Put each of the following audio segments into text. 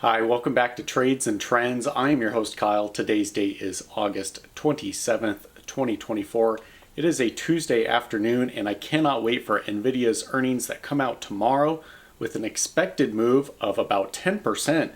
Hi, welcome back to Trades and Trends. I am your host, Kyle. Today's date is August 27th, 2024. It is a Tuesday afternoon, and I cannot wait for Nvidia's earnings that come out tomorrow with an expected move of about 10%.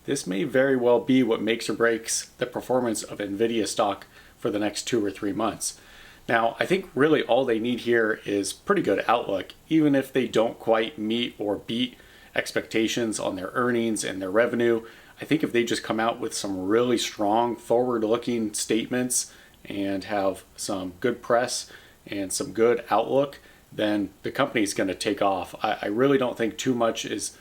This may very well be what makes or breaks the performance of Nvidia stock for the next 2 or 3 months. Now, I think really all they need here is pretty good outlook, even if they don't quite meet or beat expectations on their earnings and their revenue. I think if they just come out with some really strong forward-looking statements and have some good press and some good outlook, then the company's going to take off. I really don't think too much is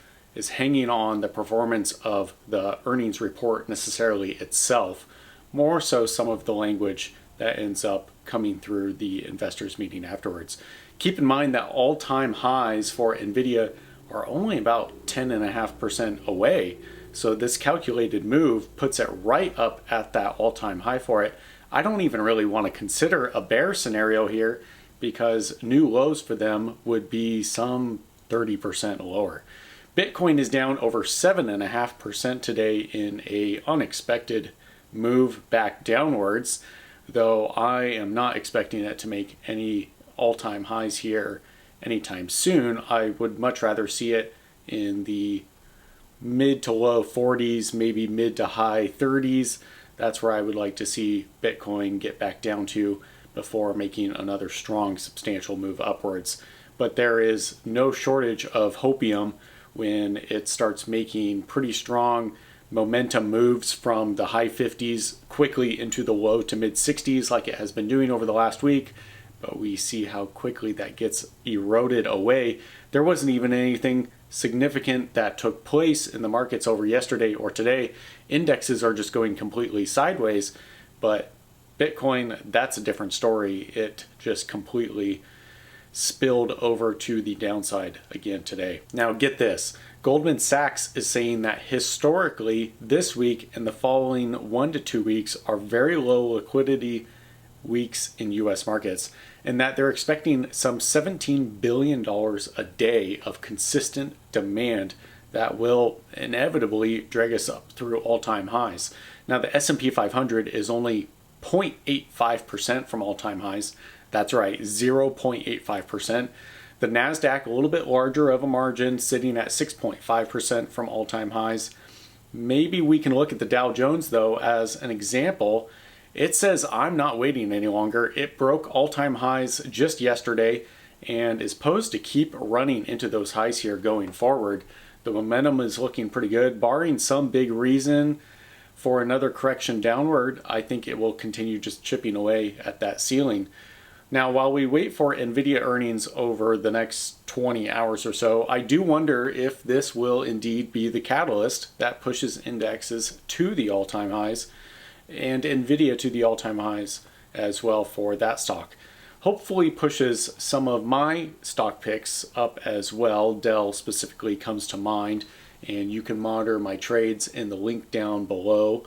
hanging on the performance of the earnings report necessarily itself, more so some of the language that ends up coming through the investors meeting afterwards. Keep in mind that all-time highs for Nvidia are only about 10.5% away. So this calculated move puts it right up at that all-time high for it. I don't even really want to consider a bear scenario here because new lows for them would be some 30% lower. Bitcoin is down over 7.5% today in a unexpected move back downwards, though I am not expecting it to make any all-time highs here anytime soon. I would much rather see it in the mid to low 40s, maybe mid to high 30s. That's where I would like to see Bitcoin get back down to before making another strong, substantial move upwards. But there is no shortage of hopium when it starts making pretty strong momentum moves from the high 50s quickly into the low to mid 60s like it has been doing over the last week. But we see how quickly that gets eroded away. There wasn't even anything significant that took place in the markets over yesterday or today. Indexes are just going completely sideways, but Bitcoin, that's a different story. It just completely spilled over to the downside again today. Now get this, Goldman Sachs is saying that historically this week and the following 1 to 2 weeks are very low liquidity weeks in US markets, and that they're expecting some $17 billion a day of consistent demand that will inevitably drag us up through all-time highs. Now the S&P 500 is only 0.85% from all-time highs. That's right, 0.85%. The NASDAQ a little bit larger of a margin, sitting at 6.5% from all-time highs. Maybe we can look at the Dow Jones though as an example. It says I'm not waiting any longer. It broke all-time highs just yesterday and is posed to keep running into those highs here going forward. The momentum is looking pretty good. Barring some big reason for another correction downward, I think it will continue just chipping away at that ceiling. Now, while we wait for Nvidia earnings over the next 20 hours or so, I do wonder if this will indeed be the catalyst that pushes indexes to the all-time highs and Nvidia to the all-time highs as well for that stock. Hopefully pushes some of my stock picks up as well. Dell specifically comes to mind, and you can monitor my trades in the link down below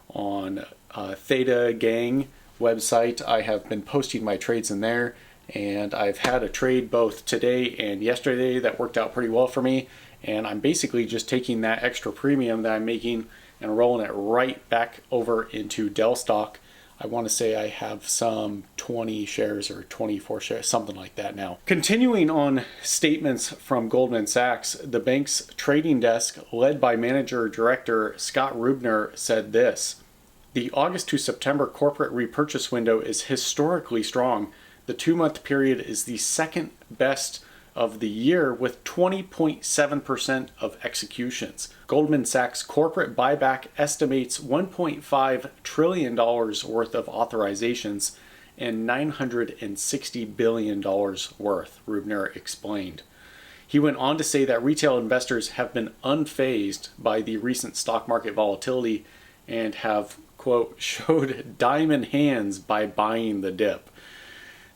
on Theta Gang website. I have been posting my trades in there, and I've had a trade both today and yesterday that worked out pretty well for me, and I'm basically just taking that extra premium that I'm making and rolling it right back over into Dell stock. I want to say I have some 20 shares or 24 shares, something like that now. Continuing on statements from Goldman Sachs, the bank's trading desk, led by Manager Director Scott Rubner, said this: "The August to September corporate repurchase window is historically strong. The 2-month period is the second best of the year with 20.7% of executions. Goldman Sachs corporate buyback estimates $1.5 trillion worth of authorizations and $960 billion worth," Rubner explained. He went on to say that retail investors have been unfazed by the recent stock market volatility and have, quote, showed diamond hands by buying the dip.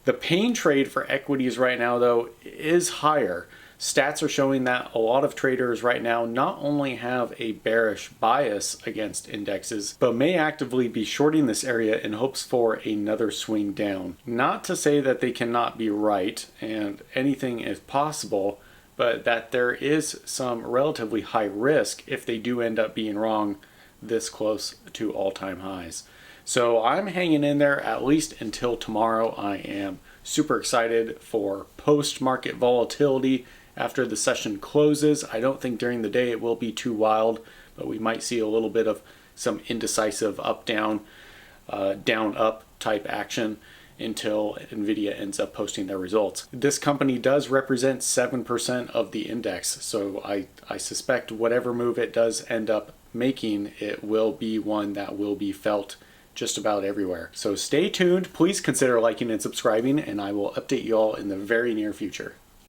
The pain trade for equities right now, though, is higher. Stats are showing that a lot of traders right now not only have a bearish bias against indexes, but may actively be shorting this area in hopes for another swing down. Not to say that they cannot be right and anything is possible, but that there is some relatively high risk if they do end up being wrong this close to all-time highs. So I'm hanging in there at least until tomorrow. I am super excited for post-market volatility after the session closes. I don't think during the day it will be too wild, but we might see a little bit of some indecisive up-down, down-up type action until Nvidia ends up posting their results. This company does represent 7% of the index, so I suspect whatever move it does end up making, it will be one that will be felt just about everywhere. So stay tuned. Please consider liking and subscribing, and I will update you all in the very near future.